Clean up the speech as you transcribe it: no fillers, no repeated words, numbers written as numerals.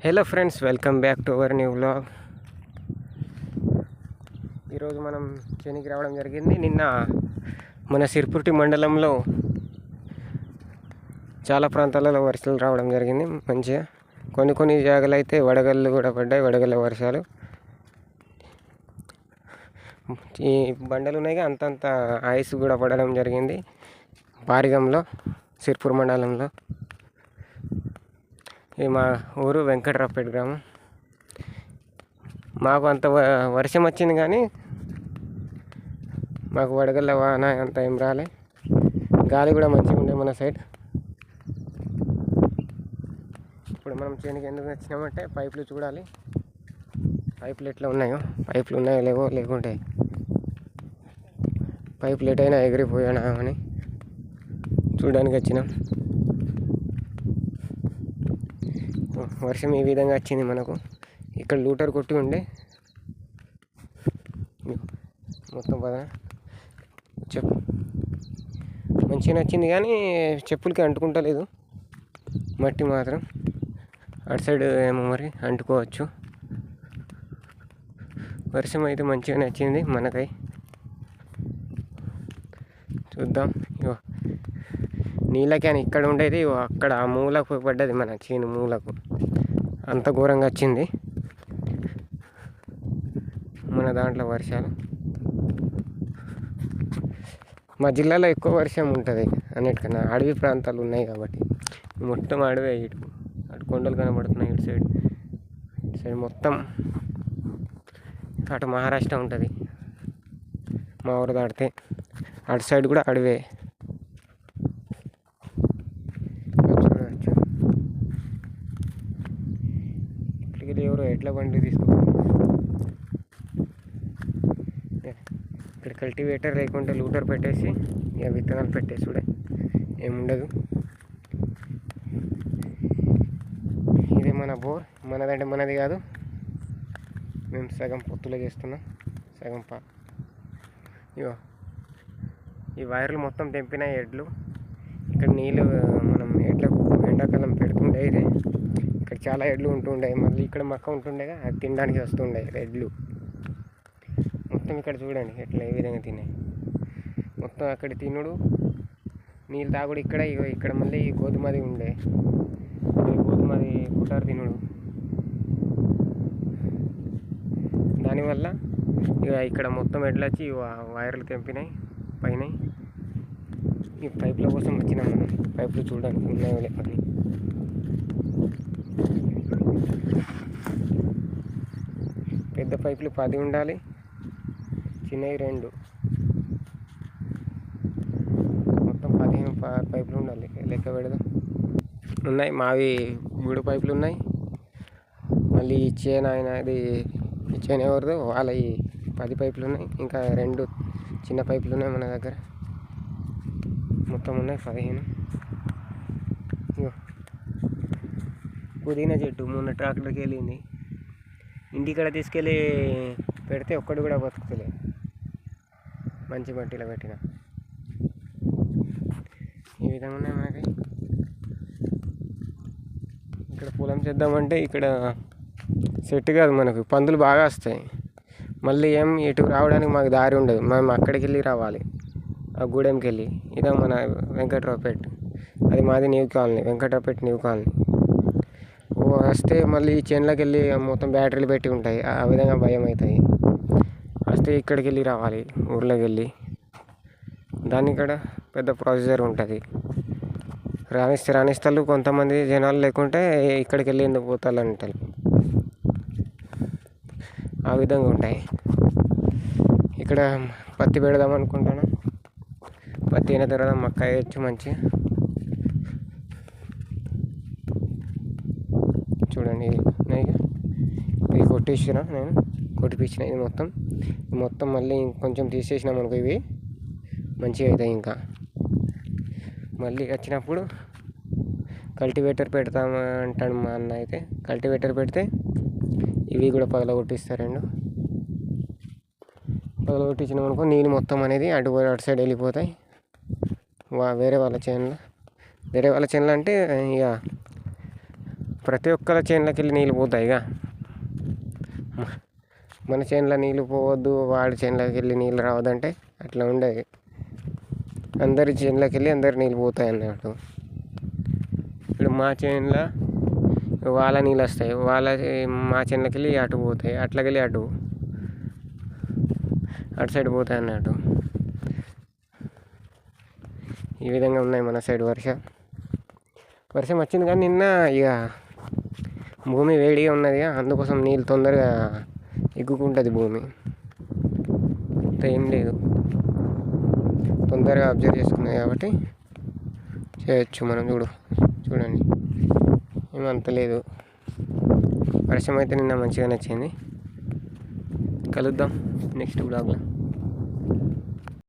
Hello friends, welcome back to our new vlog. ఈరోజు మనం చేనికి రావడం జరిగింది. నిన్న మన సిర్పుర్టి మండలంలో చాలా ప్రాంతాలలో వర్షాలు రావడం జరిగింది. మంచిగా కొన్ని జాగాలు అయితే వడగళ్ళు కూడా పడ్డాయి. వడగళ్ళ వర్షాలు. ఈ బండలు ఉన్నాయి, అంతంత ఐస్ కూడా పడడం జరిగింది పారిగంలో, సిర్పూర్ మండలంలో. ఇది మా ఊరు వెంకట్రావుపేట గ్రామం. మాకు అంత వర్షం వచ్చింది కానీ మాకు వడగళ్ళ వాన అంత ఏం రాలే. గాలి కూడా మంచిగా ఉండే మన సైడ్. ఇప్పుడు మనం చేనికి ఎందుకు వచ్చినామంటే పైపులు చూడాలి. పైపులు ఎట్లా ఉన్నాయో, పైపులు ఉన్నాయో లేవో, లేకుంటే పైపులు ఎటైనా ఎగిరిపోయానా అని చూడడానికి వచ్చినాం. వర్షం ఈ విధంగా వచ్చింది మనకు. ఇక్కడ లూటర్ కొట్టి ఉండే మొత్తం పద మంచిగా నచ్చింది కానీ చెప్పులకి అంటుకుంటలేదు మట్టి మాత్రం. అటు సైడ్ ఏమో మరి అంటుకోవచ్చు. వర్షం అయితే మంచిగా నచ్చింది మనకై. చూద్దాం. ఇగో నీళ్ళ క్యాన్ ఇక్కడ ఉండేది, అక్కడ ఆ మూలకు పడ్డది, మన చేను మూలకు. అంత ఘోరంగా వచ్చింది మన దాంట్లో వర్షాలు. మా జిల్లాలో ఎక్కువ వర్షం ఉంటుంది అన్నిటికన్నా. అడవి ప్రాంతాలు ఉన్నాయి కాబట్టి మొత్తం అడవే. అటు కొండలు కనబడుతున్నాయి. ఇటు సైడ్ మొత్తం అటు మహారాష్ట్ర ఉంటుంది. మా ఊరు దాటితే అటు సైడ్ కూడా అడవే. చూడవచ్చు. ఇక్కడికి ఎవరో ఎడ్ల బండి తీసుకుంటారు. ఇక్కడ కల్టివేటర్ లేకుంటే లూటర్ పెట్టేసి ఇక విత్తనాలు పెట్టేసి కూడా ఏముండదు. ఇదే మన బోర్. మనదంటే మనది కాదు, మేము సగం పొత్తులో చేస్తున్నాం, సగం ఇగో ఈ వైర్లు మొత్తం తెంపిన ఎడ్లు. ఇక్కడ నీళ్ళు మనం ఎడ్లకు ఎండాకాలం పెడుతుండే. ఇదే ఇక్కడ చాలా ఎడ్లు ఉంటుండే. మళ్ళీ ఇక్కడ మక్క ఉంటుండేగా, అది తినడానికి వస్తుండే ఎడ్లు మొత్తం. ఇక్కడ చూడండి ఎట్లా ఏ విధంగా తిన్నాయి మొత్తం. అక్కడ తినుడు, నీళ్ళు తాగుడు ఇక్కడ. ఇక్కడ మళ్ళీ గోధుమది ఉండే, గోధుమది కుటారు తినుడు. దానివల్ల ఇక ఇక్కడ మొత్తం ఎడ్లు వచ్చి వైర్లు తెంపినాయి పైన. ఈ పైపుల కోసం వచ్చినాం మనం, పైపులు చూడడానికి ఉన్నాయో లేకపోతే. పెద్ద పైపులు 10 ఉండాలి, చిన్నవి 2, మొత్తం 15 పైపులు ఉండాలి. లెక్క పెడదాం. ఉన్నాయి మావి 3 పైపులు ఉన్నాయి. మళ్ళీ ఈ చేను ఆయనది, ఈ చేను ఎవరిదో వాళ్ళ 10 పైపులు ఉన్నాయి. ఇంకా 2 చిన్న పైపులు ఉన్నాయి మన దగ్గర. మొత్తం ఉన్నాయి 15. పుదీనా చెట్టు మొన్న ట్రాక్టర్కి వెళ్ళింది. ఇంటికాడ తీసుకెళ్ళి పెడితే ఒక్కడు కూడా బతుకుతలే, మంచి మట్టిలో పెట్టిన. ఈ విధంగా ఉన్నాయి మనకి. ఇక్కడ పొలం చేద్దామంటే ఇక్కడ సెట్ కాదు మనకు. పందులు బాగా వస్తాయి. మళ్ళీ ఇటు రావడానికి మాకు దారి ఉండదు. మేము అక్కడికి వెళ్ళి రావాలి, ఆ గూడెంకి వెళ్ళి. ఇదే మన వెంకట్రావుపేట. అది మాది new colony, Venkatraopet new colony. వస్తే మళ్ళీ చేనులోకి వెళ్ళి మొత్తం బ్యాటరీలు పెట్టి ఉంటాయి. ఆ విధంగా భయం అవుతుంది. వస్తే ఇక్కడికి వెళ్ళి రావాలి, ఊర్లోకి వెళ్ళి. దాన్ని ఇక్కడ పెద్ద ప్రొసీజర్ ఉంటుంది. రాణిస్తారు కొంతమంది జనాలు, లేకుంటే ఇక్కడికి వెళ్ళి ఎందుకు పోతారు అంటారు. ఆ విధంగా ఉంటాయి. ఇక్కడ పత్తి పెడదాం అనుకుంటాను. పత్తి అయిన తర్వాత మక్క వేయచ్చు మంచిగా. చూడండి, ఇవి కొట్టేసిన, నేను కొట్టిపించిన. ఇది మొత్తం మళ్ళీ కొంచెం తీసేసినాం అనుకో, ఇవి మంచిగా అవుతాయి. ఇంకా మళ్ళీ వచ్చినప్పుడు కల్టివేటర్ పెడతాము అంటాడు మా అన్న. అయితే కల్టివేటర్ పెడితే ఇవి కూడా పగలగొట్టిస్తారండు. పగలగొట్టించినాం అనుకో, నీళ్ళు మొత్తం అనేది అటు సైడ్ వెళ్ళిపోతాయి. వేరే వాళ్ళ చేనులో అంటే ఇక ప్రతి ఒక్కరి చేనులోకి వెళ్ళి నీళ్ళు పోతాయి ఇక. మన చేనులో నీళ్ళు పోవద్దు, వాడి చేనులోకి వెళ్ళి నీళ్ళు రావద్దంటే అట్లా ఉండేది. అందరి చేనులోకి వెళ్ళి అందరి నీళ్ళు పోతాయి అన్నట్టు. ఇప్పుడు మా చేనులో వాళ్ళ నీళ్ళు వస్తాయి, మా చేనులోకి వెళ్ళి అటు పోతాయి, అట్లకెళ్ళి అటు సైడ్ పోతాయి అన్నట్టు. ఈ విధంగా ఉన్నాయి మన సైడ్ వర్షం వచ్చింది. కానీ నిన్న ఇక భూమి వేడిగా ఉన్నది, అందుకోసం నీళ్ళు తొందరగా ఎగ్గుకుంటుంది భూమి. అంత ఏం లేదు, తొందరగా అబ్జర్వ్ చేసుకున్నది కాబట్టి చేయొచ్చు మనం. చూడండి ఏమంత లేదు. వర్షం అయితే నిన్న మంచిగా నచ్చింది. కలుద్దాం నెక్స్ట్ బ్లాగ్లో.